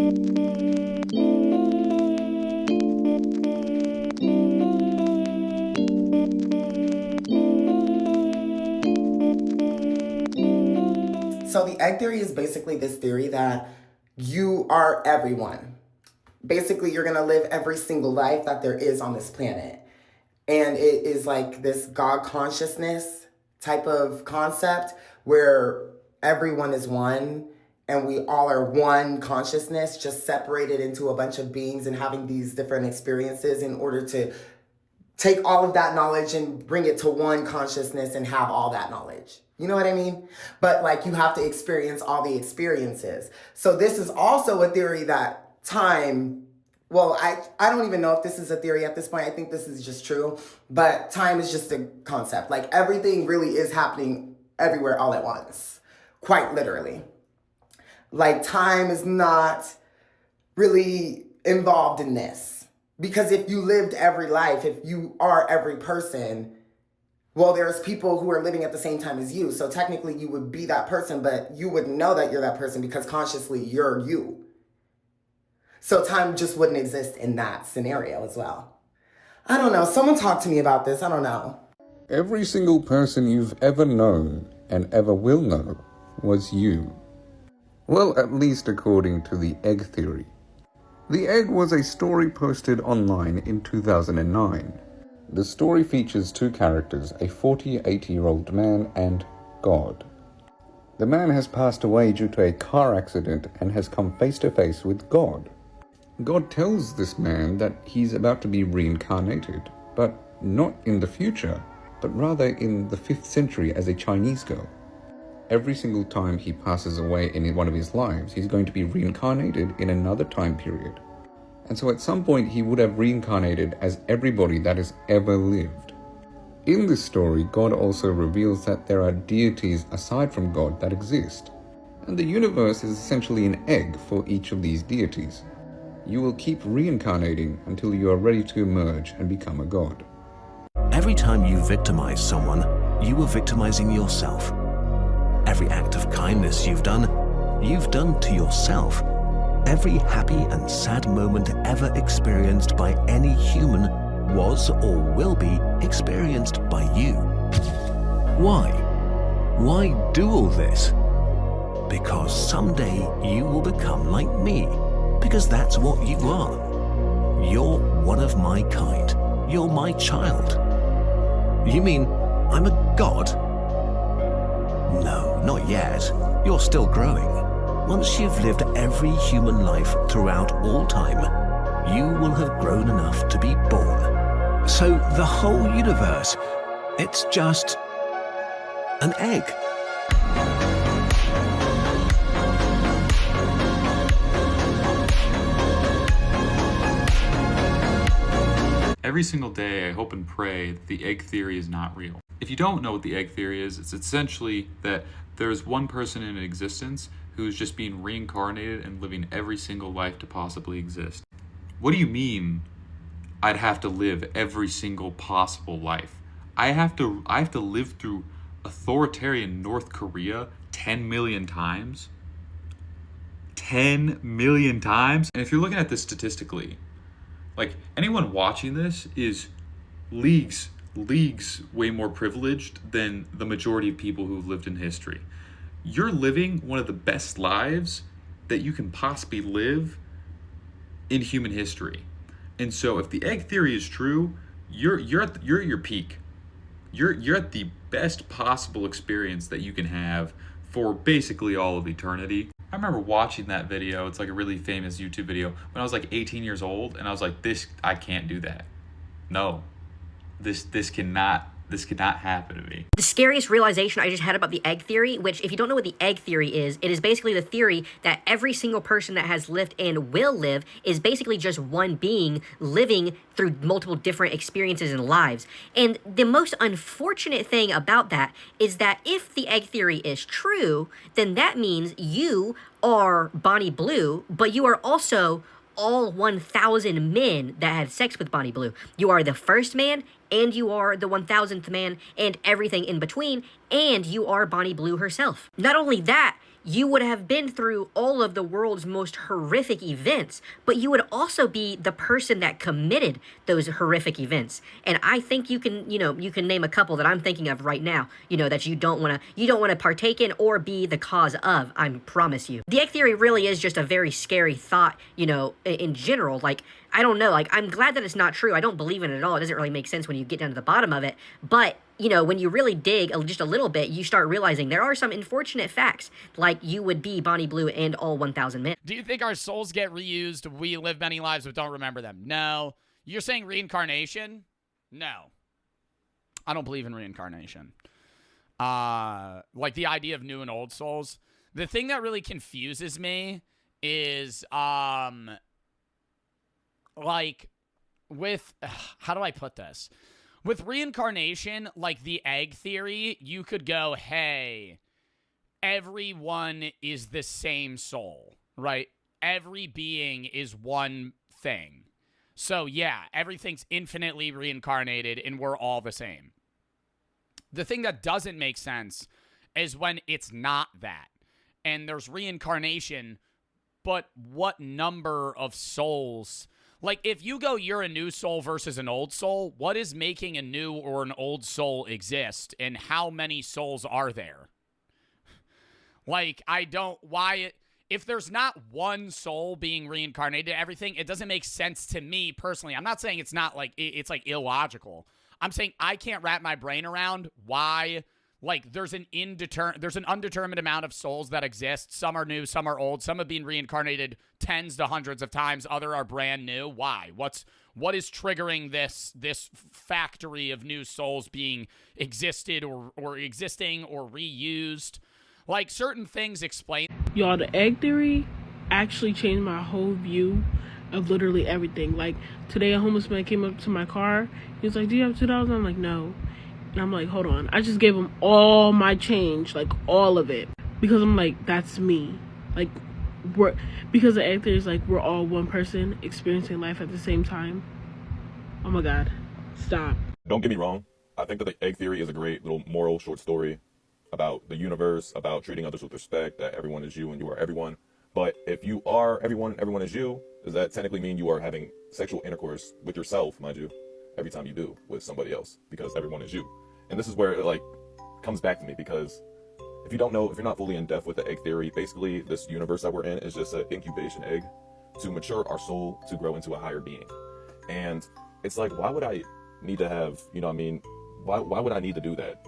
So the egg theory is basically this theory that you are everyone. Basically, you're going to live every single life that there is on this planet. And it is like this God consciousness type of concept where everyone is one and we all are one consciousness, just separated into a bunch of beings and having these different experiences in order to take all of that knowledge and bring it to one consciousness and have all that knowledge. You know what I mean? But like you have to experience all the experiences. So this is also a theory that time, well, I don't even know if this is a theory at this point. I think this is just true. But time is just a concept. Like everything really is happening everywhere all at once. Quite literally. Like time is not really involved in this. Because if you lived every life, if you are every person, well, there's people who are living at the same time as you. So technically you would be that person, but you wouldn't know that you're that person because consciously you're you. So time just wouldn't exist in that scenario as well. I don't know. Someone talk to me about this. I don't know. Every single person you've ever known and ever will know was you. Well, at least according to the egg theory. The Egg was a story posted online in 2009. The story features two characters, a 48-year-old man and God. The man has passed away due to a car accident and has come face to face with God. God tells this man that he's about to be reincarnated, but not in the future, but rather in the 5th century as a Chinese girl. Every single time he passes away in one of his lives, he's going to be reincarnated in another time period. And so at some point he would have reincarnated as everybody that has ever lived. In this story, God also reveals that there are deities aside from God that exist. And the universe is essentially an egg for each of these deities. You will keep reincarnating until you are ready to emerge and become a god. Every time you victimize someone, you are victimizing yourself. Every act of kindness you've done to yourself. Every happy and sad moment ever experienced by any human was or will be experienced by you. Why? Why do all this? Because someday you will become like me. Because that's what you are. You're one of my kind. You're my child. You mean I'm a god? No, not yet. You're still growing. Once you've lived every human life throughout all time, you will have grown enough to be born. So the whole universe, it's just an egg. Every single day, I hope and pray that the egg theory is not real. If you don't know what the egg theory is, it's essentially that there's one person in existence who's just being reincarnated and living every single life to possibly exist. What do you mean I'd have to live every single possible life? I have to live through authoritarian North Korea 10 million times? 10 million times? And if you're looking at this statistically, like anyone watching this is leagues way more privileged than the majority of people who've lived in history. You're living one of the best lives that you can possibly live in human history. And so if the egg theory is true, you're at your peak. You're at the best possible experience that you can have for basically all of eternity. I remember watching that video. It's like a really famous YouTube video when I was like 18 years old, and I was like, I can't do that. No, this cannot happen to me. The scariest realization I just had about the egg theory, which if you don't know what the egg theory is, it is basically the theory that every single person that has lived and will live is basically just one being living through multiple different experiences and lives. And the most unfortunate thing about that is that if the egg theory is true, then that means you are Bonnie Blue, but you are also all 1,000 men that had sex with Bonnie Blue. You are the first man, and you are the 1,000th man, and everything in between, and you are Bonnie Blue herself. Not only that, you would have been through all of the world's most horrific events, but you would also be the person that committed those horrific events. And I think you can name a couple that I'm thinking of right now, that you don't want to partake in or be the cause of, I promise you. The egg theory really is just a very scary thought, in general. Like, I don't know, like, I'm glad that it's not true. I don't believe in it at all. It doesn't really make sense when you get down to the bottom of it. But, when you really dig just a little bit, you start realizing there are some unfortunate facts, like you would be Bonnie Blue and all 1,000 men. Do you think our souls get reused? We live many lives but don't remember them. No. You're saying reincarnation? No. I don't believe in reincarnation. Like the idea of new and old souls. The thing that really confuses me is, like, with, how do I put this? With reincarnation, like the egg theory, you could go, hey, everyone is the same soul, right? Every being is one thing. So, yeah, everything's infinitely reincarnated and we're all the same. The thing that doesn't make sense is when it's not that. And there's reincarnation, but what number of souls? Like, if you go, you're a new soul versus an old soul, what is making a new or an old soul exist? And how many souls are there? Like, if there's not one soul being reincarnated, everything, it doesn't make sense to me personally. I'm not saying it's not like, it's like illogical. I'm saying I can't wrap my brain around why, like, there's an undetermined amount of souls that exist. Some are new, some are old. Some have been reincarnated tens to hundreds of times. Other are brand new. Why? What is triggering this factory of new souls being existed or existing or reused? Like, certain things explain. Y'all, the egg theory actually changed my whole view of literally everything. Like, today a homeless man came up to my car. He was like, do you have $2? I'm like, no. And I'm like, hold on. I just gave him all my change, like all of it. Because I'm like, that's me. Like, because the egg theory is like, we're all one person experiencing life at the same time. Oh my God. Stop. Don't get me wrong. I think that the egg theory is a great little moral short story about the universe, about treating others with respect, that everyone is you and you are everyone. But if you are everyone, everyone is you, does that technically mean you are having sexual intercourse with yourself, mind you, every time you do with somebody else? Because everyone is you. And this is where it, like, comes back to me, because if you don't know, if you're not fully in depth with the egg theory, basically this universe that we're in is just an incubation egg to mature our soul to grow into a higher being. And it's like, why would I need to have, why would I need to do that?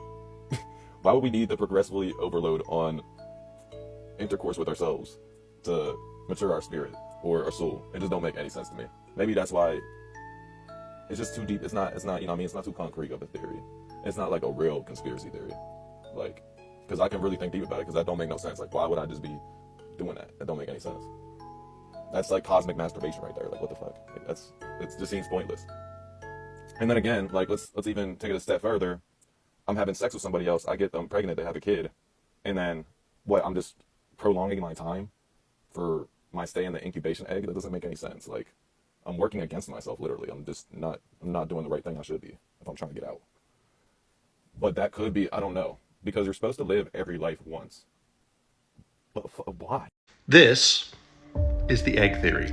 Why would we need to progressively overload on intercourse with ourselves to mature our spirit or our soul? It just don't make any sense to me. Maybe that's why it's just too deep. It's not, it's not too concrete of a theory. It's not like a real conspiracy theory. Like, because I can really think deep about it, because that don't make no sense. Like, why would I just be doing that? That don't make any sense. That's like cosmic masturbation right there. Like, what the fuck? Like, it just seems pointless. And then again, like, let's even take it a step further. I'm having sex with somebody else. I get them pregnant, they have a kid. And then, I'm just prolonging my time for my stay in the incubation egg? That doesn't make any sense. Like, I'm working against myself, literally. I'm not doing the right thing I should be if I'm trying to get out. But that could be, I don't know. Because you're supposed to live every life once. But why? This is the egg theory.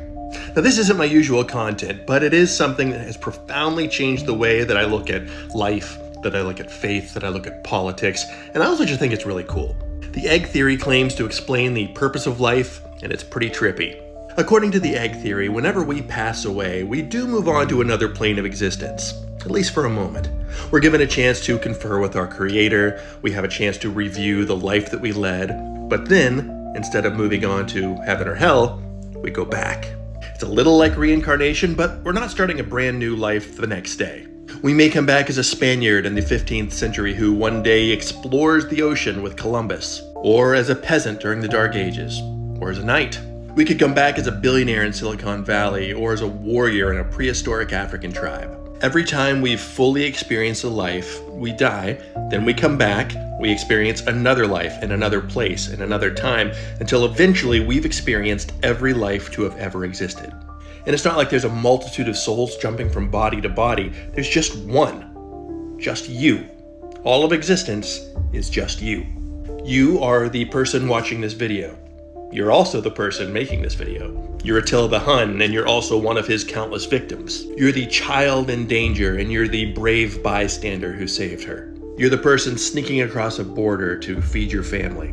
Now, this isn't my usual content, but it is something that has profoundly changed the way that I look at life, that I look at faith, that I look at politics, and I also just think it's really cool. The egg theory claims to explain the purpose of life, and it's pretty trippy. According to the egg theory, whenever we pass away, we do move on to another plane of existence, at least for a moment. We're given a chance to confer with our creator, we have a chance to review the life that we led, but then, instead of moving on to heaven or hell, we go back. It's a little like reincarnation, but we're not starting a brand new life the next day. We may come back as a Spaniard in the 15th century who one day explores the ocean with Columbus, or as a peasant during the Dark Ages, or as a knight. We could come back as a billionaire in Silicon Valley, or as a warrior in a prehistoric African tribe. Every time we've fully experienced a life, we die, then we come back, we experience another life in another place, in another time, until eventually we've experienced every life to have ever existed. And it's not like there's a multitude of souls jumping from body to body. There's just one. Just you. All of existence is just you. You are the person watching this video. You're also the person making this video. You're Attila the Hun, and you're also one of his countless victims. You're the child in danger, and you're the brave bystander who saved her. You're the person sneaking across a border to feed your family.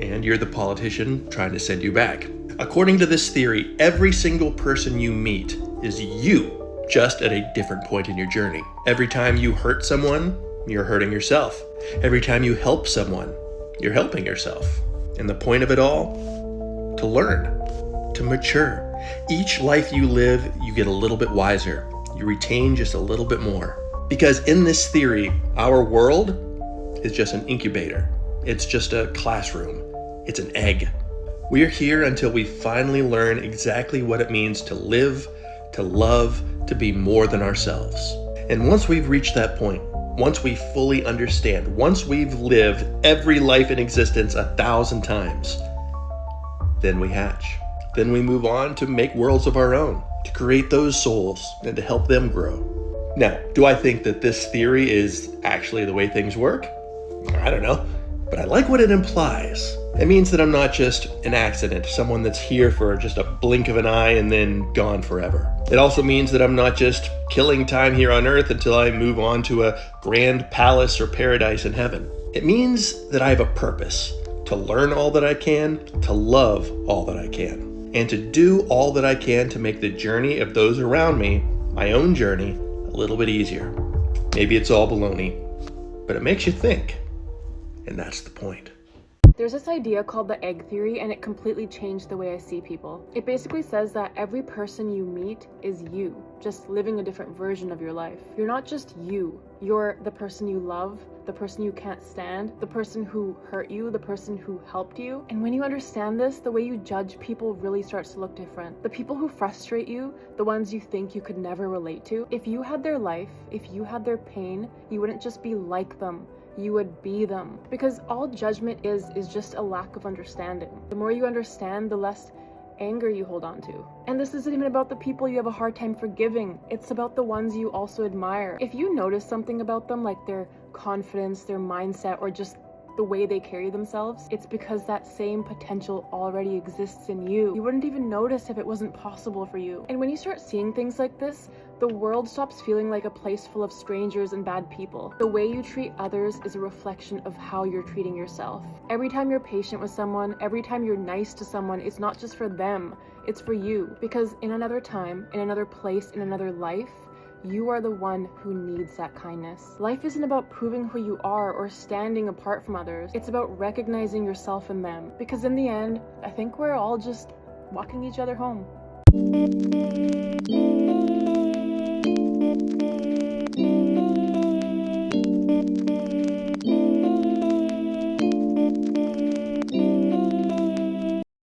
And you're the politician trying to send you back. According to this theory, every single person you meet is you, just at a different point in your journey. Every time you hurt someone, you're hurting yourself. Every time you help someone, you're helping yourself. And the point of it all? To learn, to mature. Each life you live, you get a little bit wiser. You retain just a little bit more. Because in this theory, our world is just an incubator. It's just a classroom. It's an egg. We are here until we finally learn exactly what it means to live, to love, to be more than ourselves. And once we've reached that point, once we fully understand, once we've lived every life in existence 1,000 times, then we hatch. Then we move on to make worlds of our own, to create those souls and to help them grow. Now, do I think that this theory is actually the way things work? I don't know, but I like what it implies. It means that I'm not just an accident, someone that's here for just a blink of an eye and then gone forever. It also means that I'm not just killing time here on earth until I move on to a grand palace or paradise in heaven. It means that I have a purpose, to learn all that I can, to love all that I can, and to do all that I can to make the journey of those around me, my own journey, a little bit easier. Maybe it's all baloney, but it makes you think, and that's the point. There's this idea called the egg theory, and it completely changed the way I see people. It basically says that every person you meet is you, just living a different version of your life. You're not just you. You're the person you love, the person you can't stand, the person who hurt you, the person who helped you. And when you understand this, the way you judge people really starts to look different. The people who frustrate you, the ones you think you could never relate to, if you had their life, if you had their pain, you wouldn't just be like them. You would be them. Because all judgment is just a lack of understanding. The more you understand, the less anger you hold on to. And this isn't even about the people you have a hard time forgiving. It's about the ones you also admire. If you notice something about them, like their confidence, their mindset, or just the way they carry themselves, it's because that same potential already exists in you. You wouldn't even notice if it wasn't possible for you. And when you start seeing things like this, the world stops feeling like a place full of strangers and bad people. The way you treat others is a reflection of how you're treating yourself. Every time you're patient with someone, every time you're nice to someone, it's not just for them, it's for you. Because in another time, in another place, in another life, you are the one who needs that kindness. Life isn't about proving who you are or standing apart from others. It's about recognizing yourself in them. Because in the end, I think we're all just walking each other home.